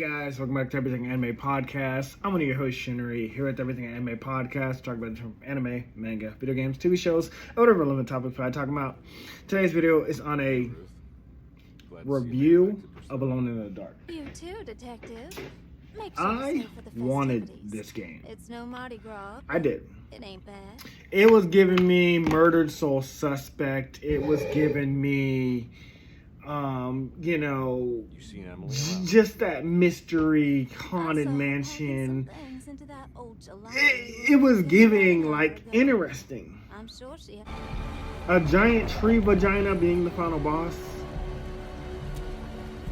guys, welcome back to Everything Anime Podcast. I'm one of your hosts, Shinry, here at the Everything Anime Podcast, talk about anime, manga, video games, TV shows, and whatever relevant topics I talk about. Today's video is on a review of Alone in the Dark. You too, detective. Make sure I wanted this game. It's no Mardi Gras. I did. It ain't bad. It was giving me Murdered Soul Suspect. It was giving me, just that mystery haunted mansion. It was giving like interesting. I'm sure she. A giant tree vagina being the final boss.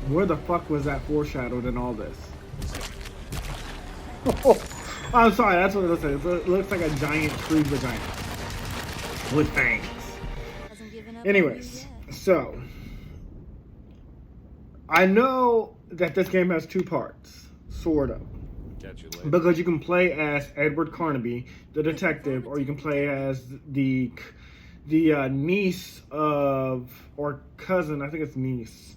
Where the fuck was that foreshadowed in all this? I'm sorry, that's what it looks like. It looks like a giant tree vagina with fangs. Anyways, so I know that this game has two parts, sort of. Because you can play as Edward Carnaby, the detective, or you can play as the niece of, or cousin, I think it's niece,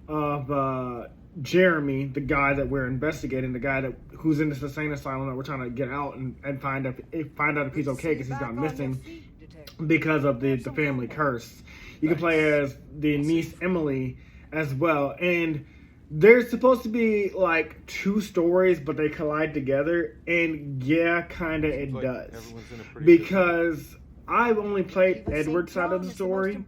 of Jeremy, the guy that we're investigating, the guy who's in this insane asylum that we're trying to get out and find out if he's okay because he's gone missing because of the family curse. You can play as the niece Emily as well, and there's supposed to be like two stories, but they collide together, and yeah, kind of it does, because I've only played Edward's side of the story,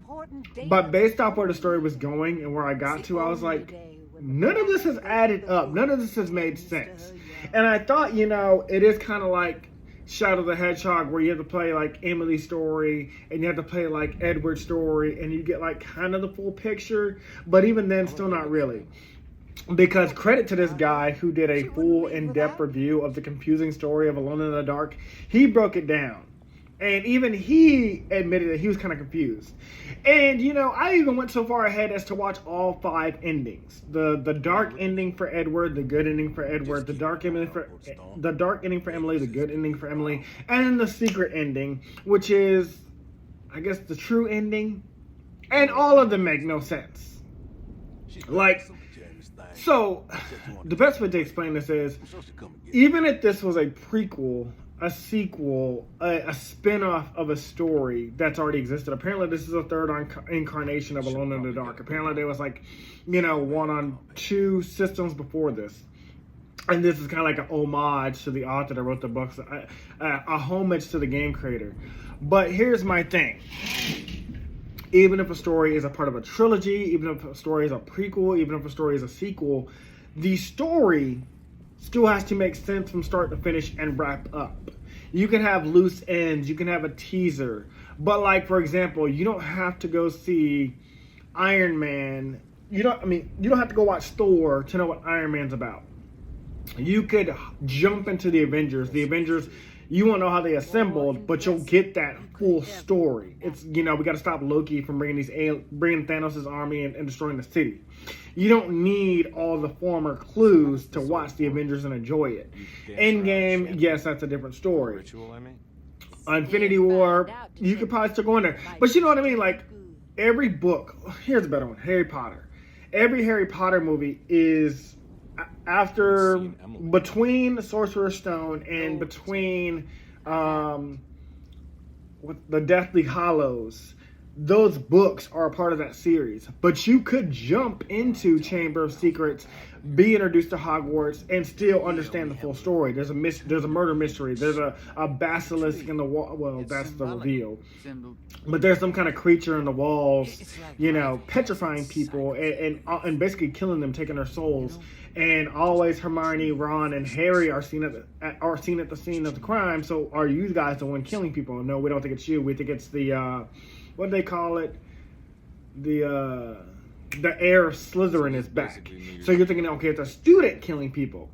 but based off where the story was going and where I got to, I was like, none of this has added up. None of this has made sense. And I thought, it is kind of like Shadow the Hedgehog, where you have to play like Emily's story and you have to play like Edward's story, and you get like kind of the full picture, but even then, still not really. Because credit to this guy who did a full in-depth review of the confusing story of Alone in the Dark. He broke it down. And even he admitted that he was kind of confused. And, I even went so far ahead as to watch all 5 endings. The dark ending for Edward, the good ending for Edward, the dark ending for Emily, the good ending for Emily, and then the secret ending, which is, I guess, the true ending. And all of them make no sense. So, the best way to explain this is, even if this was a prequel, a sequel, a spin-off of a story that's already existed. Apparently, this is a third incarnation of Alone in the Dark. Apparently, there was one on 2 systems before this. And this is kind of like an homage to the author that wrote the books, a homage to the game creator. But here's my thing. Even if a story is a part of a trilogy, even if a story is a prequel, even if a story is a sequel, the story still has to make sense from start to finish and wrap up. You can have loose ends, you can have a teaser, but for example, you don't have to go see Iron Man. You don't have to go watch Thor to know what Iron Man's about. You could jump into the Avengers. The Avengers, you won't know how they assembled, but you'll get that full story. It's, we got to stop Loki from bringing Thanos' army and destroying the city. You don't need all the former clues to watch the Avengers and enjoy it. Endgame, yes, that's a different story. Infinity War, you could probably still go in there. But you know what I mean? Like, every book, here's a better one, Harry Potter. Every Harry Potter movie is between Sorcerer's Stone and between the Deathly Hallows. Those books are a part of that series, but you could jump into Chamber of Secrets, be introduced to Hogwarts, and still understand the full story. There's a murder mystery. There's a basilisk in the wall. Well, that's the reveal. But there's some kind of creature in the walls, petrifying people and basically killing them, taking their souls. And always Hermione, Ron, and Harry are seen at the scene of the crime. So are you guys the one killing people? No, we don't think it's you. We think it's the what do they call it? The heir of Slytherin is back. So you're thinking, okay, it's a student killing people.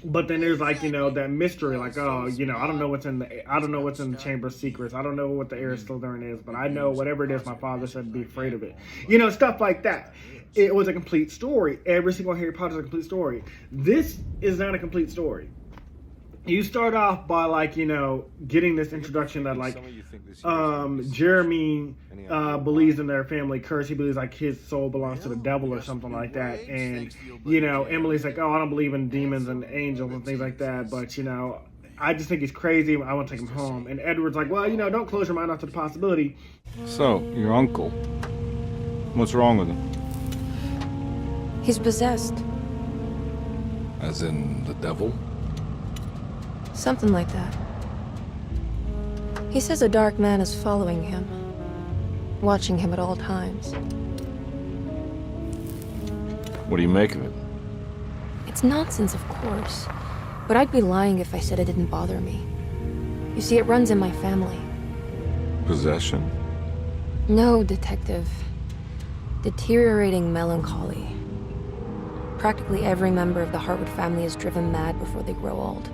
But then there's that mystery, I don't know what's in the Chamber of Secrets. I don't know what the heir of Slytherin is, but I know whatever it is, my father said be afraid of it. Stuff like that. It was a complete story. Every single Harry Potter is a complete story. This is not a complete story. you start off by like, you know, getting this introduction that like Jeremy believes in their family curse. He believes like his soul belongs to the devil or something like that. And, you know, Emily's like, oh, I don't believe in demons and angels and things like that. But, you know, I just think he's crazy. I want to take him home. And Edward's like, well, you know, don't close your mind off to the possibility. So, your uncle, what's wrong with him? He's possessed. As in the devil? Something like that. He says a dark man is following him, watching him at all times. What do you make of it? It's nonsense, of course, but I'd be lying if I said it didn't bother me. You see, it runs in my family. Possession? No, Detective. Deteriorating melancholy. Practically every member of the Hartwood family is driven mad before they grow old.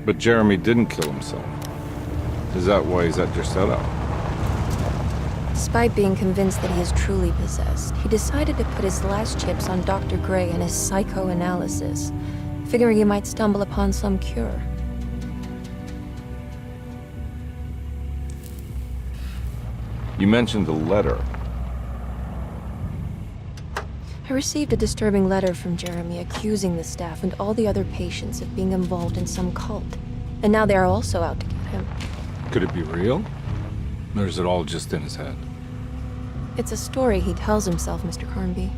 But Jeremy didn't kill himself. Is that why he's at your setup? Despite being convinced that he is truly possessed, he decided to put his last chips on Dr. Gray and his psychoanalysis, figuring he might stumble upon some cure. You mentioned the letter. I received a disturbing letter from Jeremy accusing the staff and all the other patients of being involved in some cult. And now they are also out to get him. Could it be real? Or is it all just in his head? It's a story he tells himself, Mr. Carnby.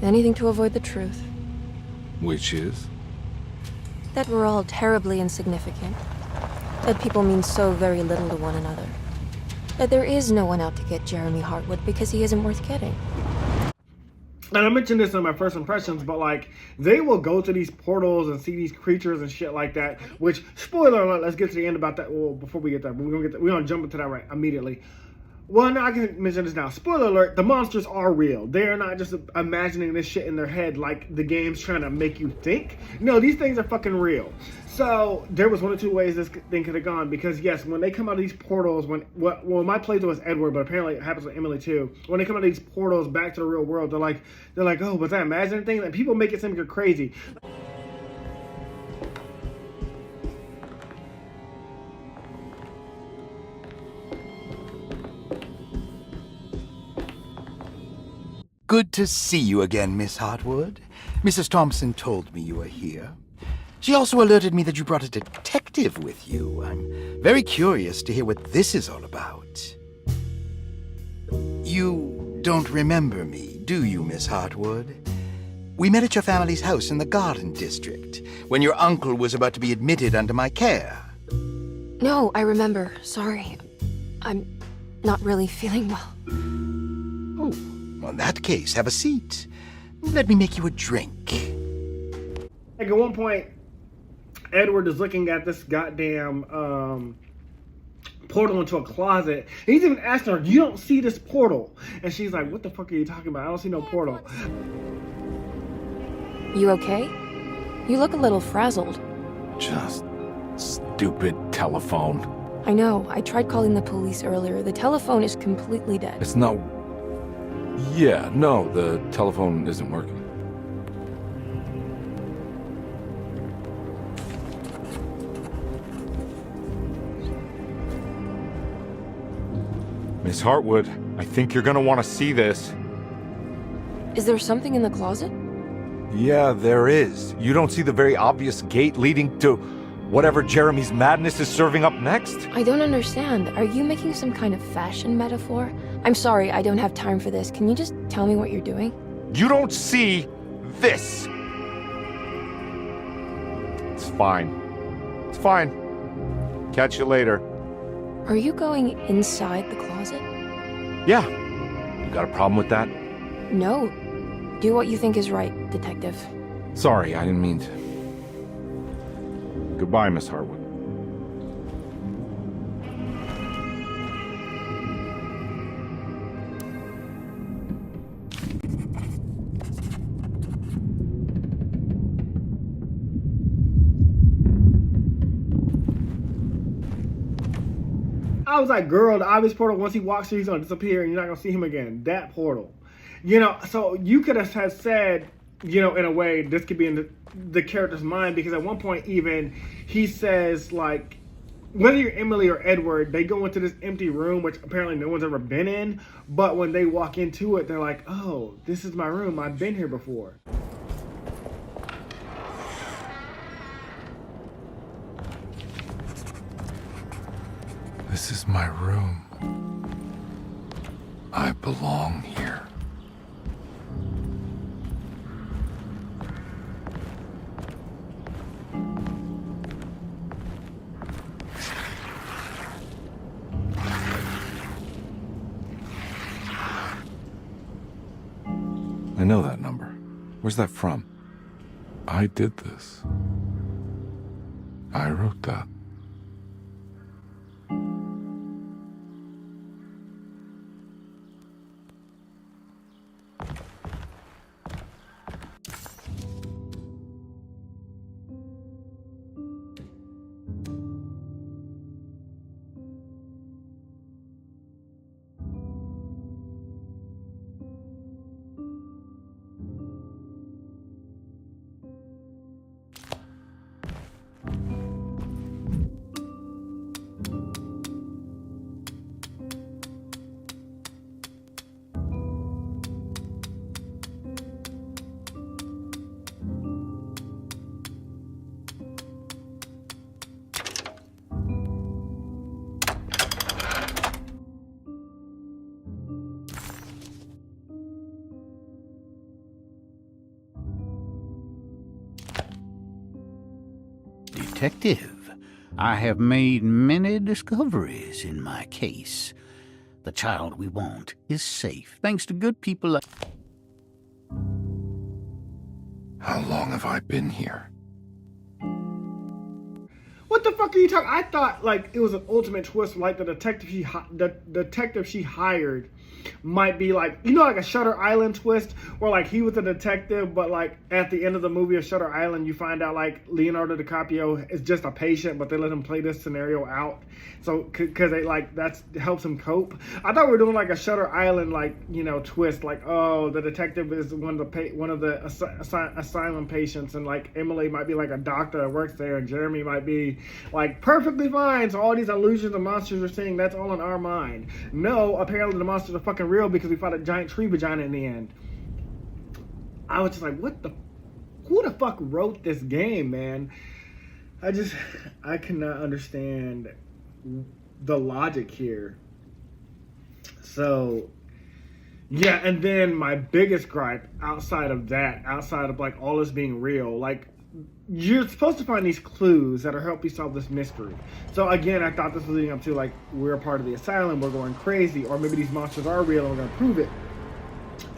Anything to avoid the truth. Which is? That we're all terribly insignificant. That people mean so very little to one another. That there is no one out to get Jeremy Hartwood because he isn't worth getting. And I mentioned this in my first impressions, but like they will go to these portals and see these creatures and shit like that. Which, spoiler alert, let's get to the end about that. Well, before we get there, but we're gonna jump into that right immediately. Well, now I can mention this now. Spoiler alert: the monsters are real. They are not just imagining this shit in their head like the game's trying to make you think. No, these things are fucking real. So there was one or two ways this thing could have gone. Because yes, when they come out of these portals, well, my playthrough was Edward, but apparently it happens with Emily too. When they come out of these portals back to the real world, they're like, oh, was that imagining thing? And people make it seem like you're crazy. Good to see you again, Miss Hartwood. Mrs. Thompson told me you were here. She also alerted me that you brought a detective with you. I'm very curious to hear what this is all about. You don't remember me, do you, Miss Hartwood? We met at your family's house in the Garden District, when your uncle was about to be admitted under my care. No, I remember. Sorry. I'm not really feeling well. Oh, well, in that case, have a seat. Let me make you a drink. Like at one point, Edward is looking at this goddamn portal into a closet. And he's even asking her, you don't see this portal? And she's like, what the fuck are you talking about? I don't see no portal. You okay? You look a little frazzled. Just stupid telephone. I know. I tried calling the police earlier. The telephone is completely dead. It's not... Yeah, no, the telephone isn't working. Miss Hartwood, I think you're gonna want to see this. Is there something in the closet? Yeah, there is. You don't see the very obvious gate leading to whatever Jeremy's madness is serving up next? I don't understand. Are you making some kind of fashion metaphor? I'm sorry, I don't have time for this. Can you just tell me what you're doing? You don't see this. It's fine. It's fine. Catch you later. Are you going inside the closet? Yeah. You got a problem with that? No. Do what you think is right, Detective. Sorry, I didn't mean to. Goodbye, Miss Hartwood. I was like, girl, the obvious portal, once he walks through, he's gonna disappear and you're not gonna see him again. That portal. You know, so you could have said, you know, in a way, this could be in the character's mind, because at one point even he says, like, whether you're Emily or Edward, they go into this empty room, which apparently no one's ever been in, but when they walk into it, they're like, oh, this is my room. I've been here before. This is my room. I belong here. I know that number. Where's that from? I did this. I wrote that. Detective, I have made many discoveries in my case. The child we want is safe, thanks to good people like... How long have I been here? What the fuck are you talking? I thought like it was an ultimate twist, like the detective she hired might be like, you know, like a Shutter Island twist, where like he was a detective, but like at the end of the movie of Shutter Island, you find out like Leonardo DiCaprio is just a patient, but they let him play this scenario out, so because they like that helps him cope. I thought we were doing like a Shutter Island, like, you know, twist, like, oh, the detective is one of the asylum patients, and like Emily might be like a doctor that works there, and Jeremy might be like perfectly fine. So all these illusions and monsters we're seeing, that's all in our mind. No, apparently the monsters are fucking real because we fought a giant tree vagina in the end. I was just like, who the fuck wrote this game, man? I cannot understand the logic here. So yeah, and then my biggest gripe outside of like all this being real, like, you're supposed to find these clues that are help you solve this mystery. So again, I thought this was leading up to like, we're a part of the asylum, we're going crazy, or maybe these monsters are real and we're gonna prove it.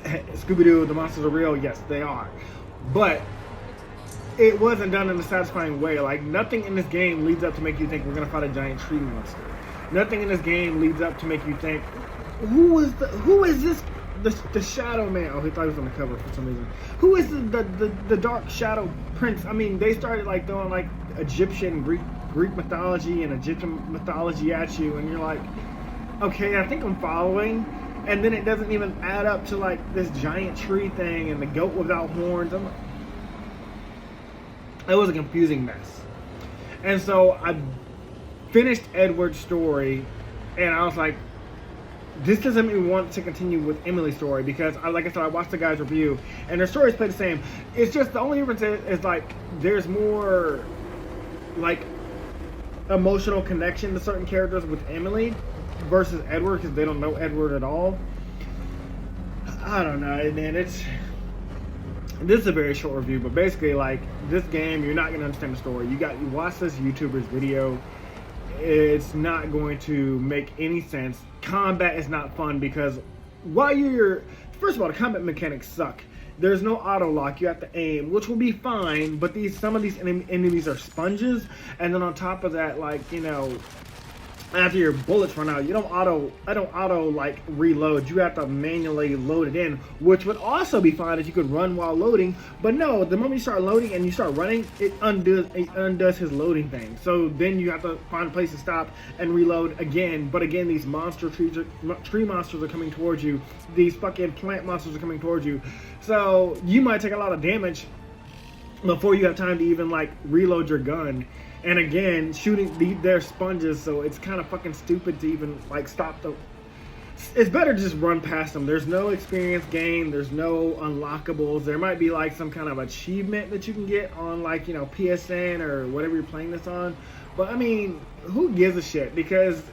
Scooby-Doo, the monsters are real. Yes, they are. But it wasn't done in a satisfying way. Like, nothing in this game leads up to make you think we're gonna fight a giant tree monster. Nothing in this game leads up to make you think, who is this? The Shadow Man. Oh, he thought he was on the cover for some reason. Who is the Dark Shadow Prince? I mean, they started like throwing like Egyptian, Greek mythology and Egyptian mythology at you, and you're like, okay, I think I'm following. And then it doesn't even add up to like this giant tree thing and the goat without horns. It was a confusing mess. And so I finished Edward's story, and I was like, this doesn't make me want to continue with Emily's story, because like I said, I watched the guy's review and their stories play the same. It's just the only difference is like there's more like emotional connection to certain characters with Emily versus Edward, because they don't know Edward at all. I don't know, man. This is a very short review, but basically, like, this game, you're not going to understand the story. You watch this YouTuber's video, it's not going to make any sense. Combat is not fun because first of all, the combat mechanics suck. There's no auto lock. You have to aim, which will be fine, but some of these enemies are sponges, and then on top of that, like, you know, after your bullets run out, I don't auto like reload. You have to manually load it in, which would also be fine if you could run while loading. But no, the moment you start loading and you start running, it undoes his loading thing. So then you have to find a place to stop and reload again. But again, these tree monsters are coming towards you. These fucking plant monsters are coming towards you. So you might take a lot of damage before you have time to even like reload your gun. And again, they're sponges, so it's kind of fucking stupid to even like stop them. It's better to just run past them. There's no experience gain. There's no unlockables. There might be like some kind of achievement that you can get on like, you know, PSN or whatever you're playing this on. But I mean, who gives a shit? Because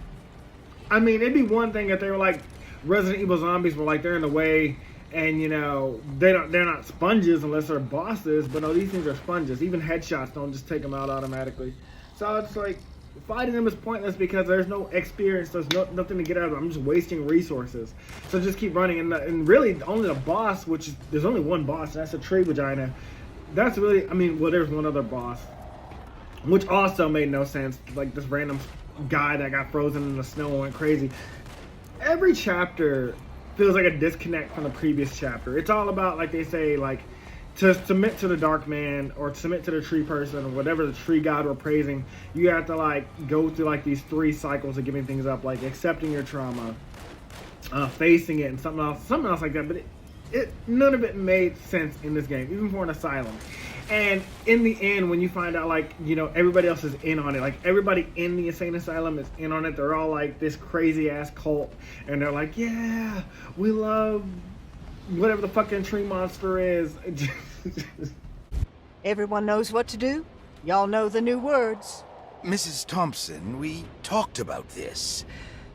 I mean, it'd be one thing if they were like Resident Evil zombies, were like they're in the way. And you know, they're not sponges unless they're bosses, but no, these things are sponges. Even headshots don't just take them out automatically. So it's like, fighting them is pointless because there's no experience, there's nothing to get out of them. I'm just wasting resources. So just keep running, and really only the boss, which is, there's only one boss, and that's a tree vagina. That's really, I mean, well, there's one other boss, which also made no sense. Like this random guy that got frozen in the snow and went crazy. Every chapter feels like a disconnect from the previous chapter. It's all about, like they say, like to submit to the dark man or submit to the tree person or whatever the tree god we're praising. You have to like go through like these 3 cycles of giving things up, like accepting your trauma, facing it, and something else like that. But none of it made sense in this game, even for an asylum. And in the end, when you find out, like, you know, everybody else is in on it, like everybody in the insane asylum is in on it. They're all like this crazy ass cult, and they're like, yeah, we love whatever the fucking tree monster is. Everyone knows what to do? Y'all know the new words. Mrs. Thompson, we talked about this.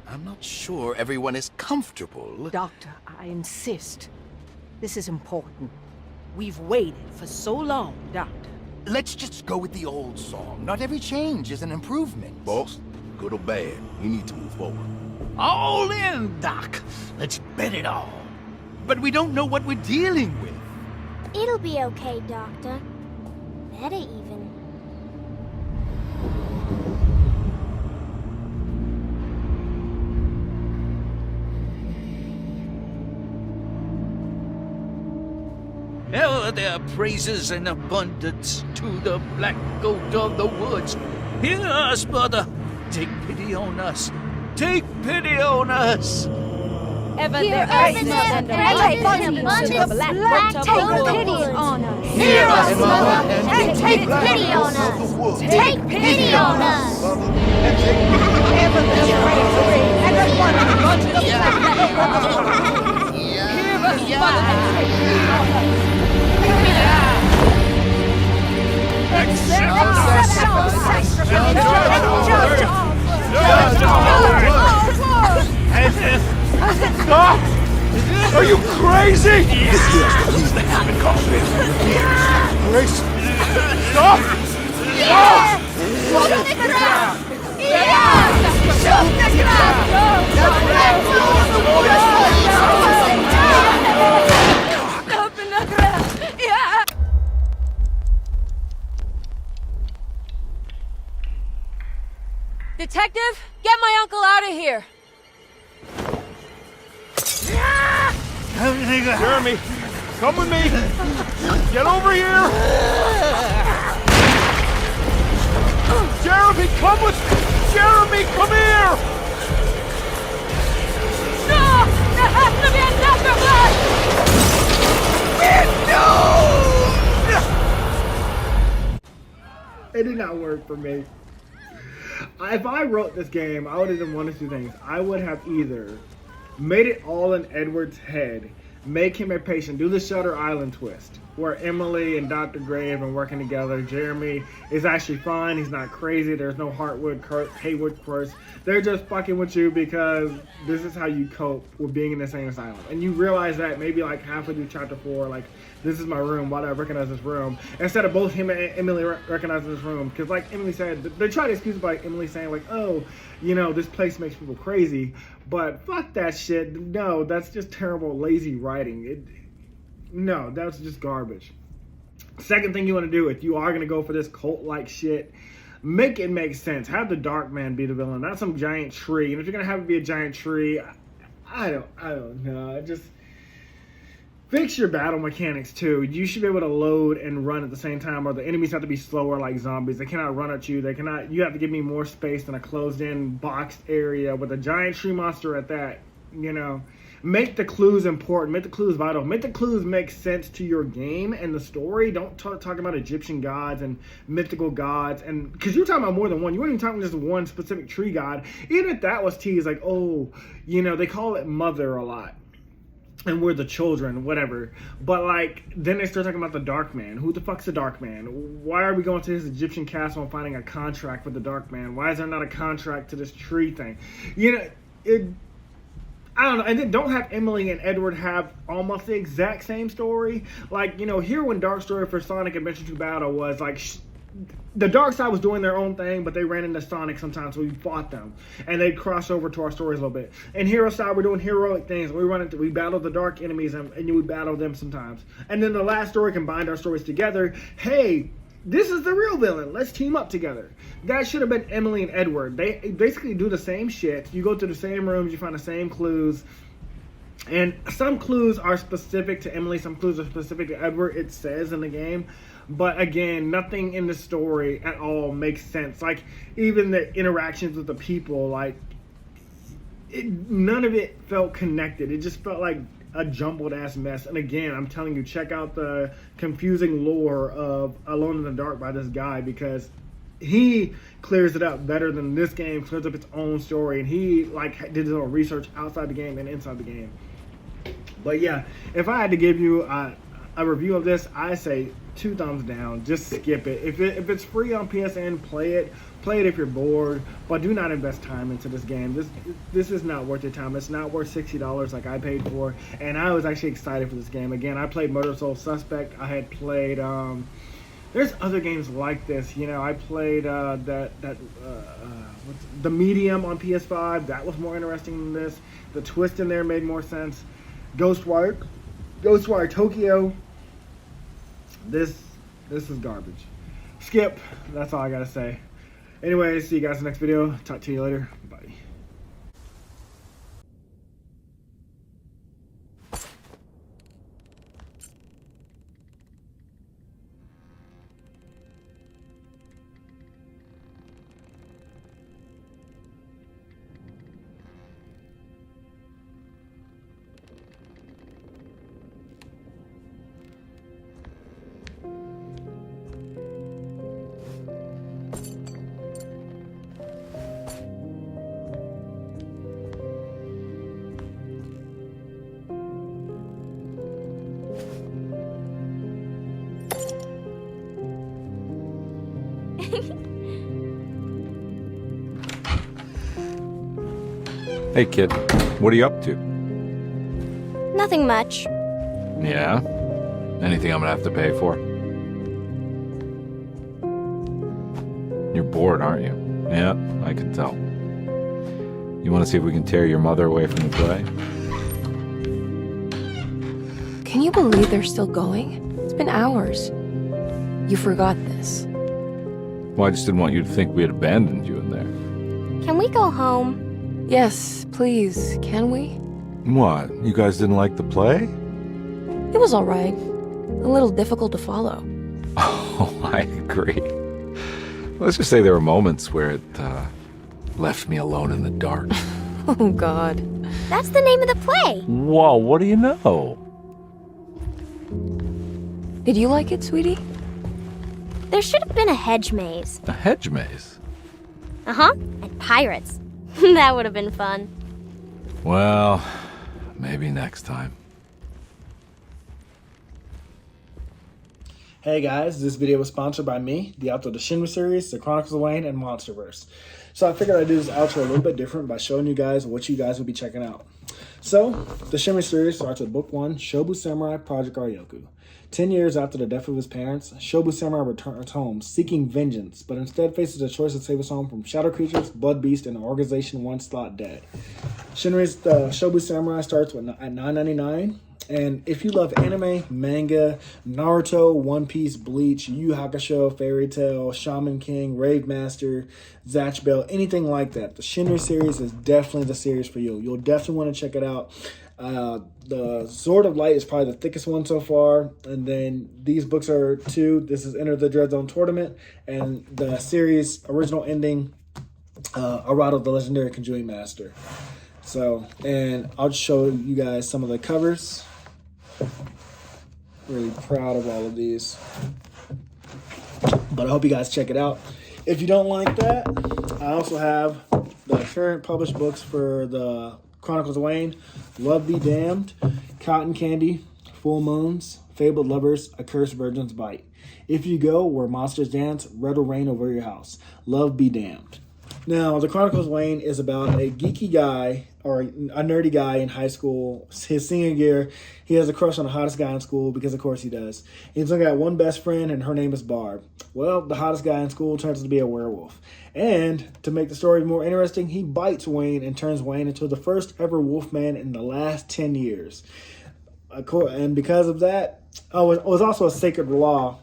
I'm not sure everyone is comfortable. Doctor, I insist. This is important. We've waited for so long, Doctor. Let's just go with the old song. Not every change is an improvement. Boss, good or bad, you need to move forward. All in, Doc. Let's bet it all. But we don't know what we're dealing with. It'll be okay, Doctor. Better even. Hell, there are praises in abundance to the black goat of the woods. Hear us, brother. Take pity on us. Take pity on us. Ever Hear there us, is Mother, and take abundance to the black goat of the pity woods. on us. Hear us, Mother, and take pity on us. Take pity on us. Ever the bravery and abundance of the black goat. Hear us, Mother, and take pity on us. Stop! Are you crazy? He's the habit coffin. Grace! Stop! Stop! Shoot the ground! Shoot the Detective, get my uncle out of here. Jeremy, come with me! Get over here! Jeremy, come with me! Jeremy, come here! No! There has to be another one! It did not work for me. If I wrote this game, I would have done one of 2 things. I would have either made it all in Edward's head, make him a patient, do the Shutter Island twist, where Emily and Dr. Gray have been working together. Jeremy is actually fine, he's not crazy, there's no Haywood curse. They're just fucking with you because this is how you cope with being in the same asylum. And you realize that maybe like halfway through chapter 4, like, this is my room, why do I recognize this room? Instead of both him and Emily recognizing this room. Because like Emily said, they try to excuse it by Emily saying like, oh, you know, this place makes people crazy. But fuck that shit. No, that's just terrible, lazy writing. No, that's just garbage. Second thing you want to do, if you are going to go for this cult-like shit, make it make sense. Have the Dark Man be the villain, not some giant tree. And if you're gonna have it be a giant tree, I don't know. Just fix your battle mechanics too. You should be able to load and run at the same time, or the enemies have to be slower like zombies. They cannot run at you. You have to give me more space than a closed-in boxed area with a giant tree monster at that. You know, make the clues important. Make the clues vital. Make the clues make sense to your game and the story. Don't talk about Egyptian gods and mythical gods, and because you're talking about more than one. You weren't even talking just one specific tree god. Even if that was teased, like, oh, you know, they call it mother a lot. And we're the children, whatever. But, like, then they start talking about the Dark Man. Who the fuck's the Dark Man? Why are we going to this Egyptian castle and finding a contract with the Dark Man? Why is there not a contract to this tree thing? You know, I don't know. And then don't have Emily and Edward have almost the exact same story. Like, you know, here when Dark Story for Sonic Adventure 2 Battle was, like, the dark side was doing their own thing, but they ran into Sonic sometimes, so we fought them, and they'd cross over to our stories a little bit. And Hero side, we're doing heroic things. We battle the dark enemies, and we battle them sometimes. And then the last story combined our stories together. Hey, this is the real villain. Let's team up together. That should have been Emily and Edward. They basically do the same shit. You go to the same rooms, you find the same clues. And some clues are specific to Emily, some clues are specific to Edward, it says in the game. But again, nothing in the story at all makes sense. Like, even the interactions with the people, like, none of it felt connected. It just felt like a jumbled ass mess. And again, I'm telling you, check out the confusing lore of Alone in the Dark by this guy, because he clears it up better than this game clears up its own story. And he, like, did his own research outside the game and inside the game. But yeah, if I had to give you a review of this, I say 2 thumbs down. Just skip it. If it's free on PSN, play it. Play it if you're bored, but do not invest time into this game. This is not worth your time. It's not worth $60 like I paid for. And I was actually excited for this game. Again, I played Murder Soul Suspect. I had played there's other games like this. You know, I played the Medium on PS5. That was more interesting than this. The twist in there made more sense. Ghostwire Tokyo. This is garbage. Skip. That's all I gotta say. Anyway, see you guys in the next video. Talk to you later. Bye. Hey kid, what are you up to? Nothing much. Yeah? Anything I'm gonna have to pay for? You're bored, aren't you? Yeah, I can tell. You wanna see if we can tear your mother away from the play? Can you believe they're still going? It's been hours. You forgot this. Well, I just didn't want you to think we had abandoned you in there. Can we go home? Yes, please. Can we? What? You guys didn't like the play? It was all right. A little difficult to follow. Oh, I agree. Let's just say there were moments where it left me alone in the dark. Oh, God. That's the name of the play. Whoa, what do you know? Did you like it, sweetie? There should have been a hedge maze. A hedge maze? Uh-huh. And pirates. That would have been fun. Well, maybe next time. Hey guys, this video was sponsored by me, the author of the Shinry series, the Chronicles of Wayne, and Monsterverse. So I figured I'd do this outro a little bit different by showing you guys what you guys will be checking out. So, the Shinry series starts with Book 1, Shobu Samurai Project Aryoku. 10 years after the death of his parents, Shobu Samurai returns home, seeking vengeance, but instead faces a choice to save his home from shadow creatures, blood beasts, and an organization once thought dead. Shinry's Shobu Samurai starts at $9.99, And if you love anime, manga, Naruto, One Piece, Bleach, Yu Yu Hakusho, Fairy Tail, Shaman King, Rave Master, Zatch Bell, anything like that, the Shinry series is definitely the series for you. You'll definitely want to check it out. The Sword of Light is probably the thickest one so far. And then these books are 2. This is Enter the Dread Zone Tournament. And the series original ending, Arado the Legendary Konjuis Master. So, and I'll show you guys some of the covers. Really proud of all of these. But I hope you guys check it out. If you don't like that, I also have the current published books for the Chronicles of Wayne, Love Be Damned, Cotton Candy, Full Moons, Fabled Lovers, A Cursed Virgin's Bite. If You Go Where Monsters Dance, Red will Rain Over Your House. Love Be Damned. Now, the Chronicles of Wayne is about a geeky guy, or a nerdy guy in high school. His senior year, he has a crush on the hottest guy in school, because of course he does. He's only got one best friend, and her name is Barb. Well, the hottest guy in school turns out to be a werewolf. And to make the story more interesting, he bites Wayne and turns Wayne into the first ever wolfman in the last 10 years. And because of that, it was also a sacred law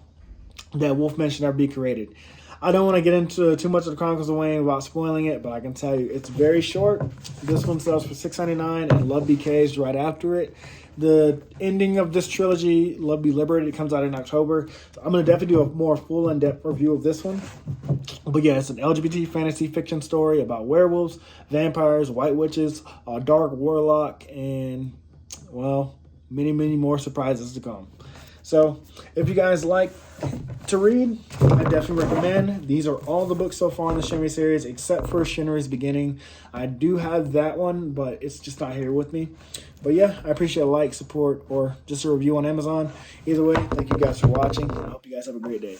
that wolfmen should never be created. I don't want to get into too much of the Chronicles of Wayne without spoiling it, but I can tell you it's very short. This one sells for $6.99, and Love BK is right after it. The ending of this trilogy, Love Be Liberated, comes out in October. So I'm going to definitely do a more full in-depth review of this one. But yeah, it's an LGBT fantasy fiction story about werewolves, vampires, white witches, a dark warlock, and, well, many, many more surprises to come. So if you guys like to read, I definitely recommend. These are all the books so far in the Shinry series, except for Shinry's Beginning. I do have that one, but it's just not here with me. But yeah, I appreciate a like, support, or just a review on Amazon. Either way, thank you guys for watching. I hope you guys have a great day.